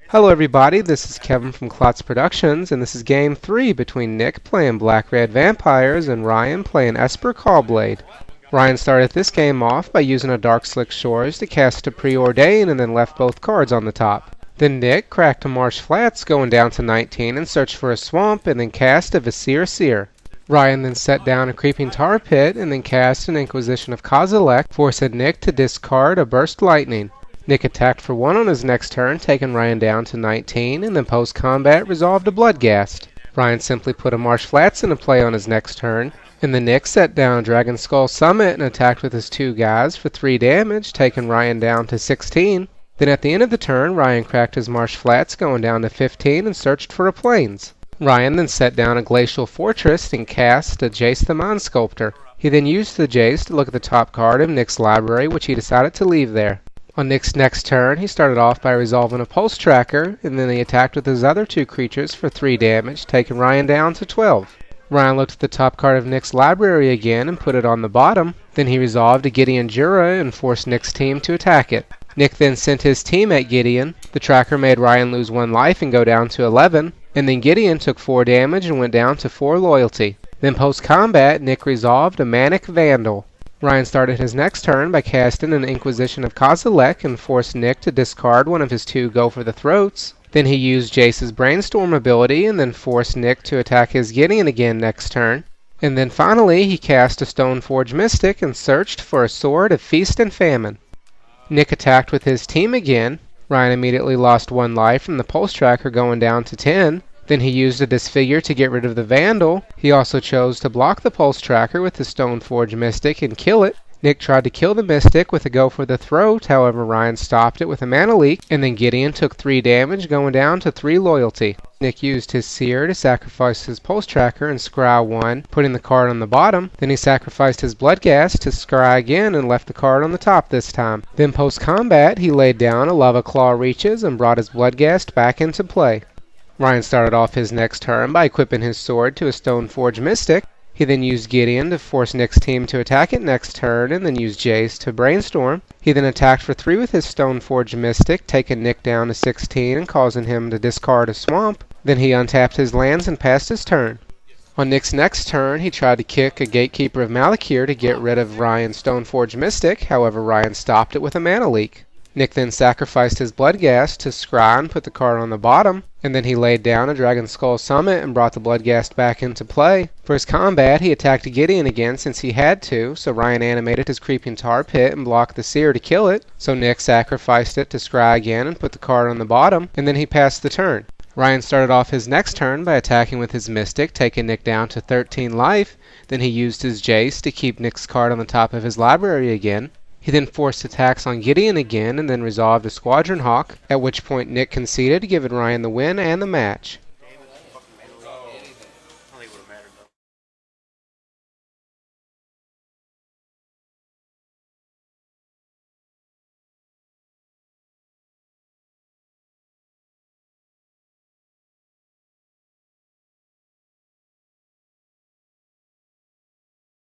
Hello everybody, this is Kevin from KlotzProductions, and this is Game 3 between Nick playing Black-Red Vampires and Ryan playing Esper CAW-Blade. Ryan started this game off by using a Dark Slick Shores to cast a Preordain and then left both cards on the top. Then Nick cracked a Marsh Flats going down to 19 and searched for a Swamp and then cast a Visir Seer. Ryan then set down a Creeping Tar Pit and then cast an Inquisition of Kozilek, forcing Nick to discard a Burst Lightning. Nick attacked for 1 on his next turn, taking Ryan down to 19, and then post-combat resolved a Bloodghast. Ryan simply put a Marsh Flats into play on his next turn, and then Nick set down Dragon Skull Summit and attacked with his 2 guys for 3 damage, taking Ryan down to 16. Then at the end of the turn, Ryan cracked his Marsh Flats going down to 15 and searched for a Plains. Ryan then set down a Glacial Fortress and cast a Jace the Mind Sculptor. He then used the Jace to look at the top card of Nick's library, which he decided to leave there. On Nick's next turn, he started off by resolving a Pulse Tracker, and then he attacked with his other 2 creatures for 3 damage, taking Ryan down to 12. Ryan looked at the top card of Nick's library again and put it on the bottom. Then he resolved a Gideon Jura and forced Nick's team to attack it. Nick then sent his team at Gideon. The tracker made Ryan lose 1 life and go down to 11, and then Gideon took 4 damage and went down to 4 loyalty. Then post-combat, Nick resolved a Manic Vandal. Ryan started his next turn by casting an Inquisition of Kozilek and forced Nick to discard one of his 2 Go for the Throats. Then he used Jace's Brainstorm ability and then forced Nick to attack his Gideon again next turn. And then finally he cast a Stoneforge Mystic and searched for a Sword of Feast and Famine. Nick attacked with his team again. Ryan immediately lost 1 life from the Pulse Tracker going down to 10. Then he used a Disfigure to get rid of the Vandal. He also chose to block the Pulse Tracker with the Stoneforge Mystic and kill it. Nick tried to kill the Mystic with a Go for the Throat, however Ryan stopped it with a Mana Leak, and then Gideon took 3 damage going down to 3 loyalty. Nick used his Seer to sacrifice his Pulse Tracker and scry 1, putting the card on the bottom. Then he sacrificed his Bloodghast to scry again and left the card on the top this time. Then post-combat, he laid down a Lava Claw Reaches and brought his Bloodghast back into play. Ryan started off his next turn by equipping his sword to a Stoneforge Mystic. He then used Gideon to force Nick's team to attack it next turn, and then used Jace to Brainstorm. He then attacked for 3 with his Stoneforge Mystic, taking Nick down to 16 and causing him to discard a Swamp. Then he untapped his lands and passed his turn. On Nick's next turn, he tried to kick a Gatekeeper of Malakir to get rid of Ryan's Stoneforge Mystic, however Ryan stopped it with a Mana Leak. Nick then sacrificed his Bloodghast to scry and put the card on the bottom, and then he laid down a Dragon Skull Summit and brought the Bloodghast back into play. For his combat, he attacked Gideon again since he had to, so Ryan animated his Creeping Tar Pit and blocked the Seer to kill it, so Nick sacrificed it to scry again and put the card on the bottom, and then he passed the turn. Ryan started off his next turn by attacking with his Mystic, taking Nick down to 13 life. Then he used his Jace to keep Nick's card on the top of his library again. He then forced attacks on Gideon again and then resolved a Squadron Hawk, at which point Nick conceded, giving Ryan the win and the match.